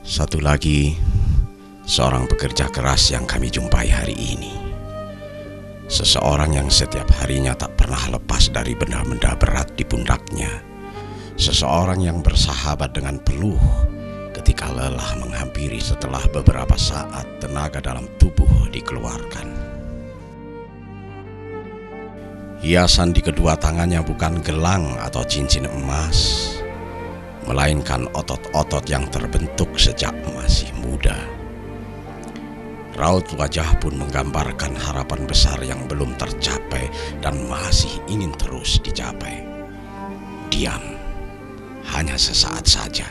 Satu lagi, seorang pekerja keras yang kami jumpai hari ini. Seseorang yang setiap harinya tak pernah lepas dari benda-benda berat di pundaknya. Seseorang yang bersahabat dengan peluh ketika lelah menghampiri setelah beberapa saat tenaga dalam tubuh dikeluarkan. Hiasan di kedua tangannya bukan gelang atau cincin emas, melainkan otot-otot yang terbentuk sejak masih muda. Raut wajah pun menggambarkan harapan besar yang belum tercapai dan masih ingin terus dicapai. Diam, hanya sesaat saja,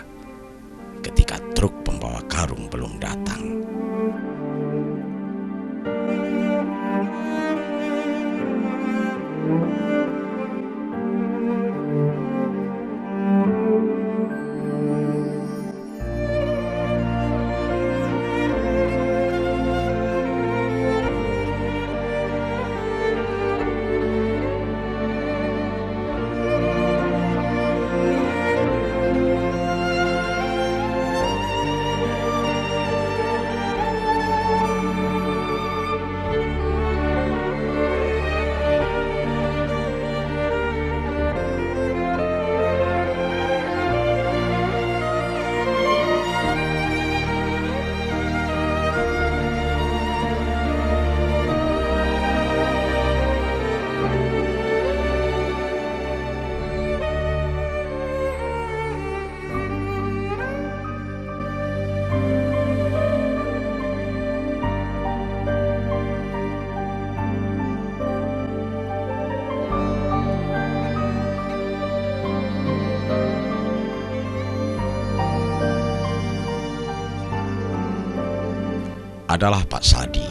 ketika truk pembawa karung belum datang. Adalah Pak Sadi.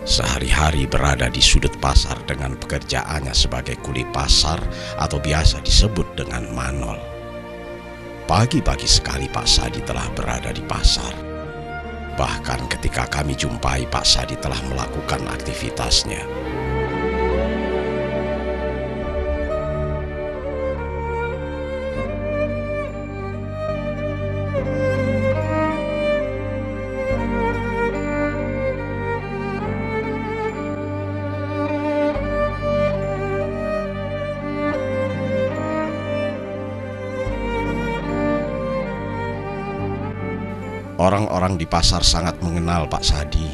Sehari-hari berada di sudut pasar dengan pekerjaannya sebagai kuli pasar atau biasa disebut dengan manol. Pagi-pagi sekali Pak Sadi telah berada di pasar. Bahkan ketika kami jumpai, Pak Sadi telah melakukan aktivitasnya. Orang-orang di pasar sangat mengenal Pak Sadi,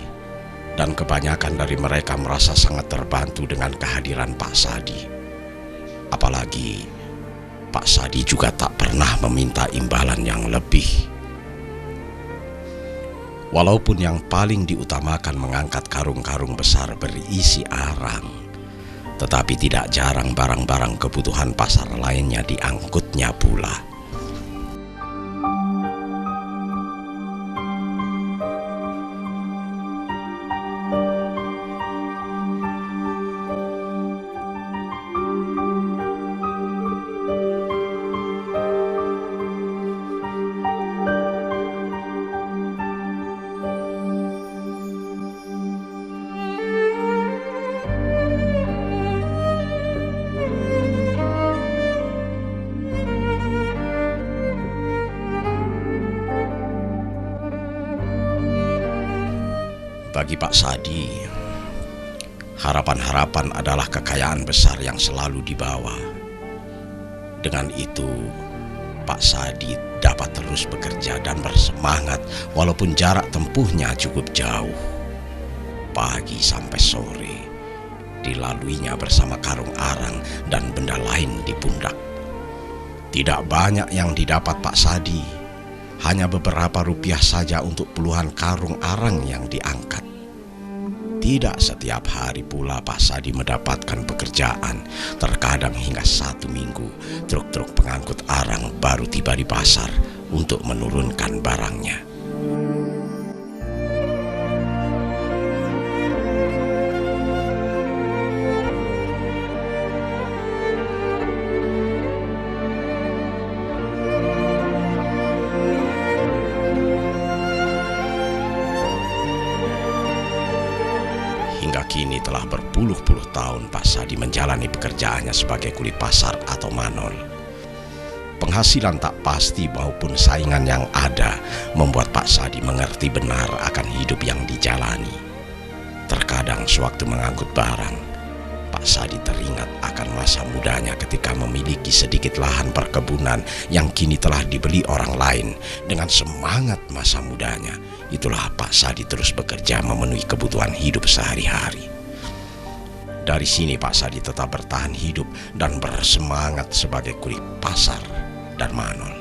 dan kebanyakan dari mereka merasa sangat terbantu dengan kehadiran Pak Sadi. Apalagi Pak Sadi juga tak pernah meminta imbalan yang lebih. Walaupun yang paling diutamakan mengangkat karung-karung besar berisi arang, tetapi tidak jarang barang-barang kebutuhan pasar lainnya diangkutnya pula. Bagi Pak Sadi, harapan-harapan adalah kekayaan besar yang selalu dibawa. Dengan itu, Pak Sadi dapat terus bekerja dan bersemangat walaupun jarak tempuhnya cukup jauh. Pagi sampai sore, dilaluinya bersama karung arang dan benda lain di pundak. Tidak banyak yang didapat Pak Sadi, hanya beberapa rupiah saja untuk puluhan karung arang yang diangkat. Tidak setiap hari pula Pak Sadi mendapatkan pekerjaan. Terkadang hingga 1 minggu, truk-truk pengangkut arang baru tiba di pasar untuk menurunkan barangnya. Hingga kini telah berpuluh-puluh tahun Pak Sadi menjalani pekerjaannya sebagai kuli pasar atau manol. penghasilan tak pasti maupun saingan yang ada membuat Pak Sadi mengerti benar akan hidup yang dijalani. Terkadang sewaktu mengangkut barang, Pak Sadi teringat akan masa mudanya ketika memiliki sedikit lahan perkebunan yang kini telah dibeli orang lain. Dengan semangat masa mudanya, itulah Pak Sadi terus bekerja memenuhi kebutuhan hidup sehari-hari. Dari sini Pak Sadi tetap bertahan hidup dan bersemangat sebagai kulik pasar dan manol.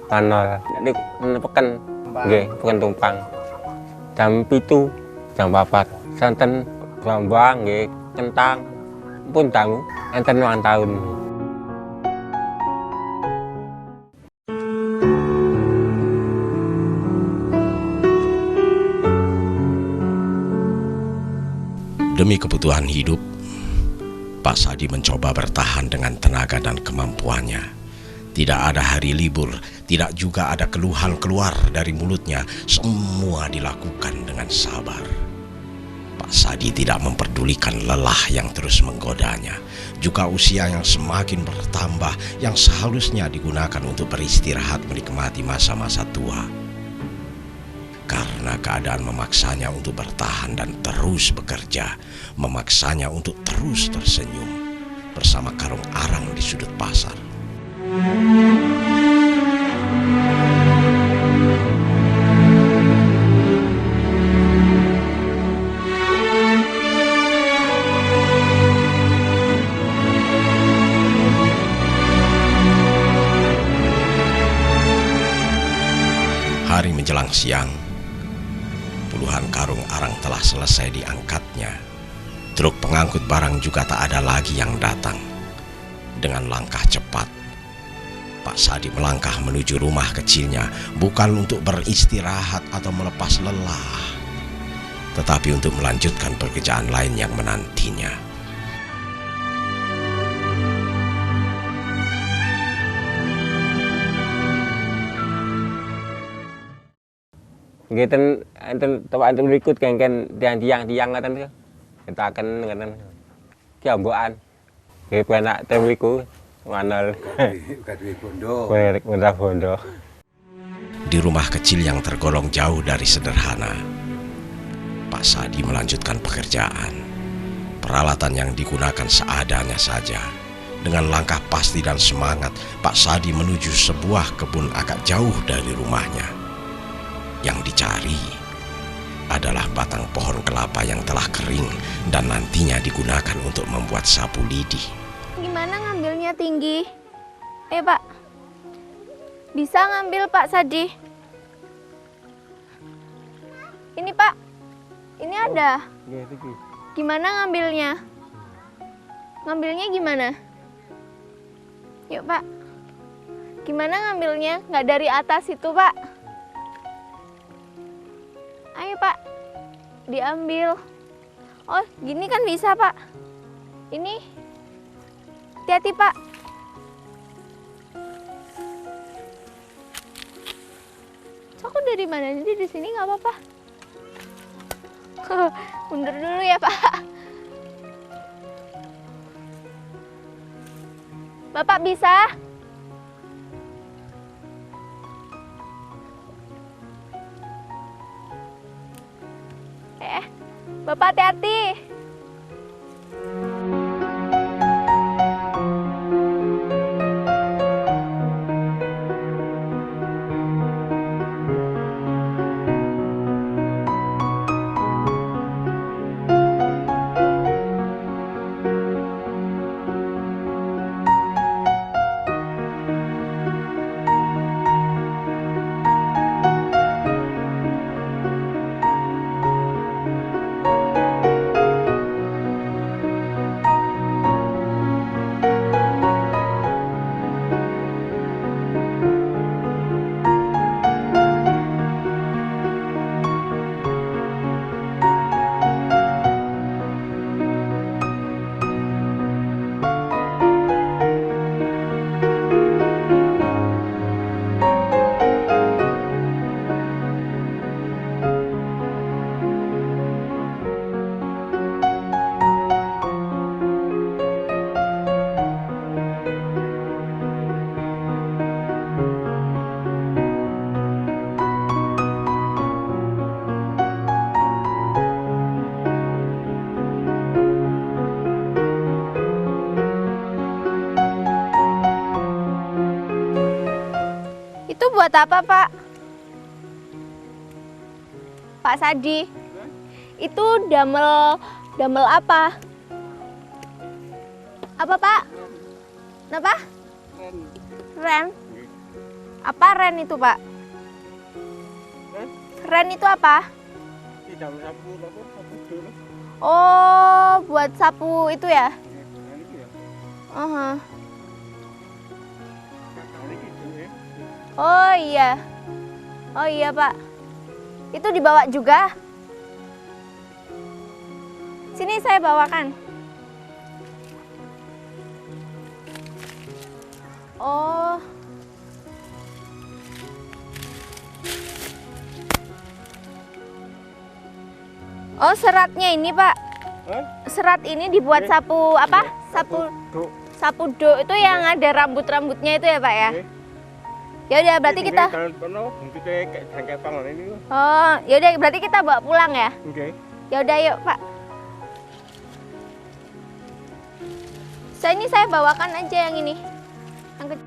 Tanah jadi pekan nggih pekan tumpang jam 7 jam 4 santen bawang nggih kentang pun dangu enten ulang tahun. Demi kebutuhan hidup, Pak Sadi mencoba bertahan dengan tenaga dan kemampuannya. Tidak ada hari libur, tidak juga ada keluhan keluar dari mulutnya. Semua dilakukan dengan sabar. Pak Sadi tidak memperdulikan lelah yang terus menggodanya, juga usia yang semakin bertambah yang seharusnya digunakan untuk beristirahat menikmati masa-masa tua. Karena keadaan memaksanya untuk bertahan dan terus bekerja, memaksanya untuk terus tersenyum bersama karung arang di sudut pasar. Hari menjelang siang, puluhan karung arang telah selesai diangkatnya. Truk pengangkut barang juga tak ada lagi yang datang. Dengan langkah cepat, Pak Sadi melangkah menuju rumah kecilnya, bukan untuk beristirahat atau melepas lelah, tetapi untuk melanjutkan pekerjaan lain yang menantinya. Nggih enten tempat berikut kan tiang-tiang ngaten kita akan ngaten kiambokan nggih penak temriku manal bondo. Di rumah kecil yang tergolong jauh dari sederhana, Pak Sadi melanjutkan pekerjaan. Peralatan yang digunakan seadanya saja. Dengan langkah pasti dan semangat, Pak Sadi menuju sebuah kebun agak jauh dari rumahnya. Yang dicari adalah batang pohon kelapa yang telah kering dan nantinya digunakan untuk membuat sapu lidi. Gimana ngambilnya tinggi? Pak, bisa ngambil Pak Sadi? Ini Pak, ini ada. Gimana ngambilnya? Ngambilnya gimana? Yuk Pak, gimana ngambilnya? Nggak dari atas itu Pak. Ayo Pak, diambil. Oh, gini kan bisa Pak. Ini, hati-hati Pak. Aku dari mana? Jadi di sini nggak apa-apa. Mundur dulu ya Pak. Bapak bisa? Bapak hati-hati. buat apa, Pak? Pak Sadi. Itu damel apa? Apa, Pak? Kenapa? Ren. Apa ren itu, Pak? Ren itu apa? Oh, buat sapu itu ya? Oh iya. Oh iya, Pak. Itu dibawa juga? Sini saya bawakan. Oh. Oh, seratnya ini, Pak. Serat ini dibuat sapu apa? Sapu do itu yang ada rambut-rambutnya itu ya, Pak ya? Ya udah, berarti kita. Oh, ya udah berarti kita bawa pulang ya? Ya udah, yuk, Pak. Saya bawakan aja yang ini. Yang kecil.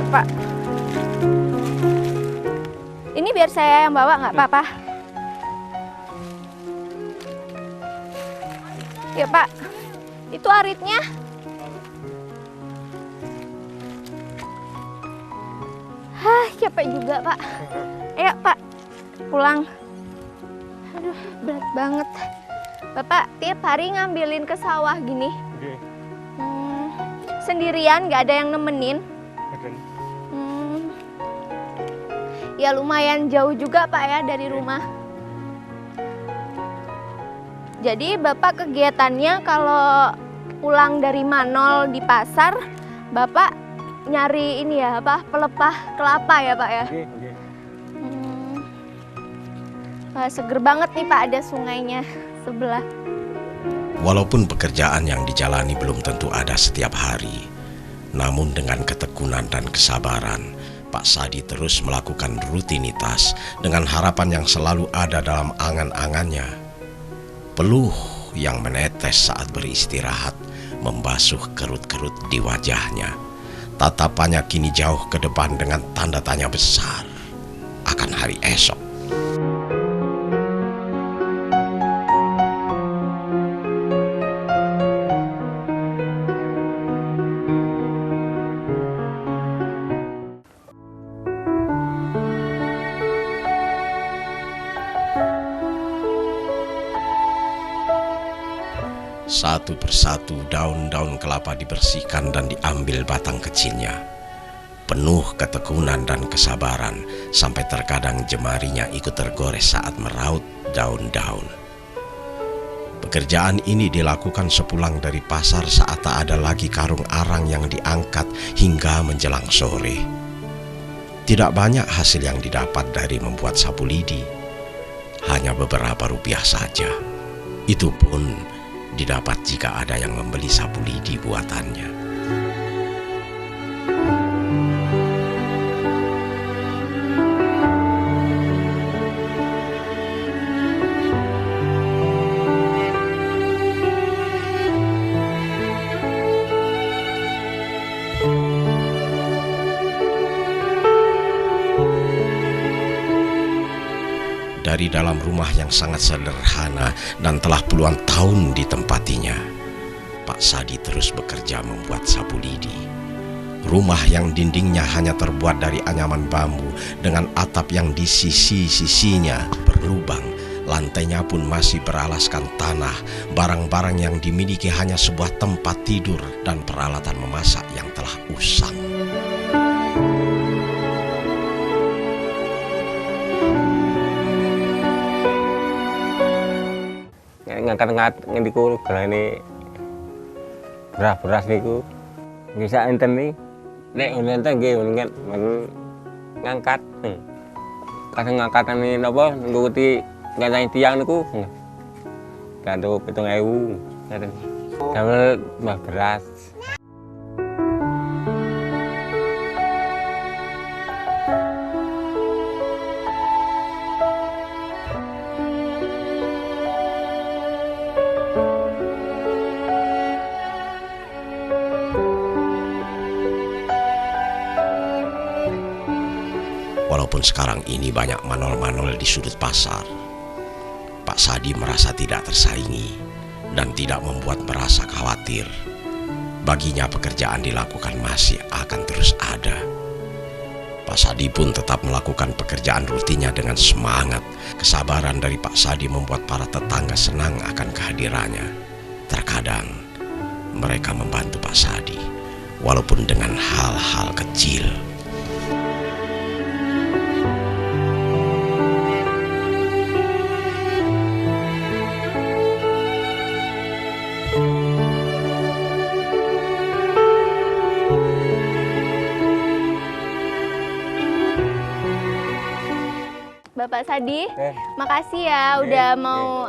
Pak, ini biar saya yang bawa nggak apa-apa? Ya, Pak, itu aritnya. Hah, capek juga, Pak. Ayo, Pak, pulang. Aduh, berat banget. Bapak tiap hari ngambilin ke sawah gini? Sendirian, nggak ada yang nemenin? Ya lumayan jauh juga, Pak, ya dari rumah. Jadi Bapak kegiatannya kalau pulang dari Manol di pasar, Bapak nyari ini ya, apa, pelepah kelapa ya, Pak ya? Wah, seger banget nih, Pak, ada sungainya sebelah. Walaupun pekerjaan yang dijalani belum tentu ada setiap hari, namun dengan ketekunan dan kesabaran, Pak Sadi terus melakukan rutinitas dengan harapan yang selalu ada dalam angan-angannya. Peluh yang menetes saat beristirahat membasuh kerut-kerut di wajahnya. Tatapannya kini jauh ke depan dengan tanda tanya besar akan hari esok. Satu persatu daun-daun kelapa dibersihkan dan diambil batang kecilnya. Penuh ketekunan dan kesabaran, sampai terkadang jemarinya ikut tergores saat meraut daun-daun. Pekerjaan ini dilakukan sepulang dari pasar saat tak ada lagi karung arang yang diangkat hingga menjelang sore. Tidak banyak hasil yang didapat dari membuat sapu lidi, hanya beberapa rupiah saja. Itu pun didapat jika ada yang membeli sapu lidi buatannya. Dari dalam rumah yang sangat sederhana dan telah puluhan tahun ditempatinya, Pak Sadi terus bekerja membuat sapu lidi. Rumah yang dindingnya hanya terbuat dari anyaman bambu dengan atap yang di sisi-sisinya berlubang, Lantainya pun masih beralaskan tanah. Barang-barang yang dimiliki hanya sebuah tempat tidur dan peralatan memasak yang telah usang. Ngangkat-ngangkat ngendiku galane beras-beras niku. Bisa enten nih. Nek enten nggih ngangkat. Kadang ngangkatane napa ngikuti ngenteni tiang niku. Gantung 7.000 ngaten. Damel mbah beras. Walaupun sekarang ini banyak manol-manol di sudut pasar, Pak Sadi merasa tidak tersaingi dan tidak membuat merasa khawatir. Baginya pekerjaan dilakukan masih akan terus ada. Pak Sadi pun tetap melakukan pekerjaan rutinnya dengan semangat. Kesabaran dari Pak Sadi membuat para tetangga senang akan kehadirannya. Terkadang mereka membantu Pak Sadi, walaupun dengan hal-hal kecil. Bapak Sadi, makasih ya udah mau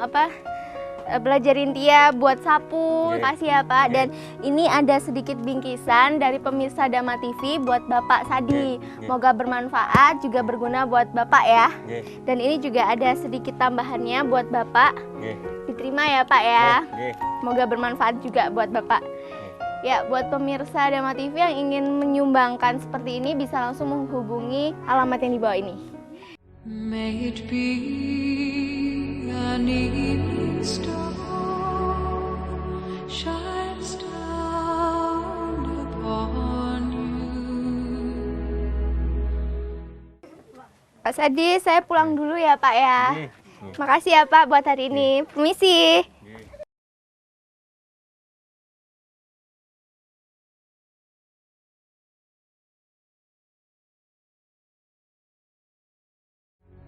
belajarin Tia buat sapu. Makasih ya Pak. Dan ini ada sedikit bingkisan dari pemirsa Dhamma TV buat Bapak Sadi. Semoga bermanfaat, juga berguna buat Bapak ya. Dan ini juga ada sedikit tambahannya buat Bapak. Diterima ya Pak ya. Semoga bermanfaat juga buat Bapak. Ya, buat pemirsa Dhamma TV yang ingin menyumbangkan seperti ini bisa langsung menghubungi alamat yang di bawah ini. May it be an evening star shines down upon you. Pak Sadi, saya pulang dulu ya Pak ya. Makasih ya Pak buat hari ini. Permisi.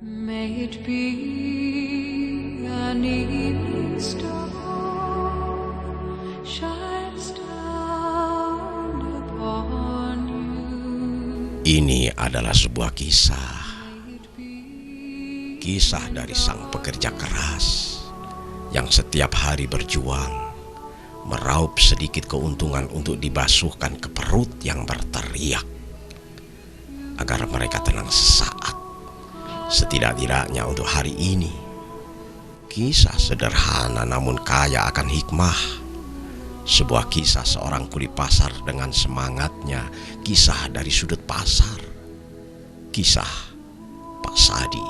May it be an evening star shines down upon you. Ini adalah sebuah kisah. Kisah dari sang pekerja keras yang setiap hari berjuang, meraup sedikit keuntungan untuk dibasuhkan ke perut yang berteriak, agar mereka tenang sesaat. Setidak-tidaknya untuk hari ini, kisah sederhana namun kaya akan hikmah. Sebuah kisah seorang kuli pasar dengan semangatnya, kisah dari sudut pasar, kisah Pak Sadi,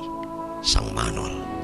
sang manol.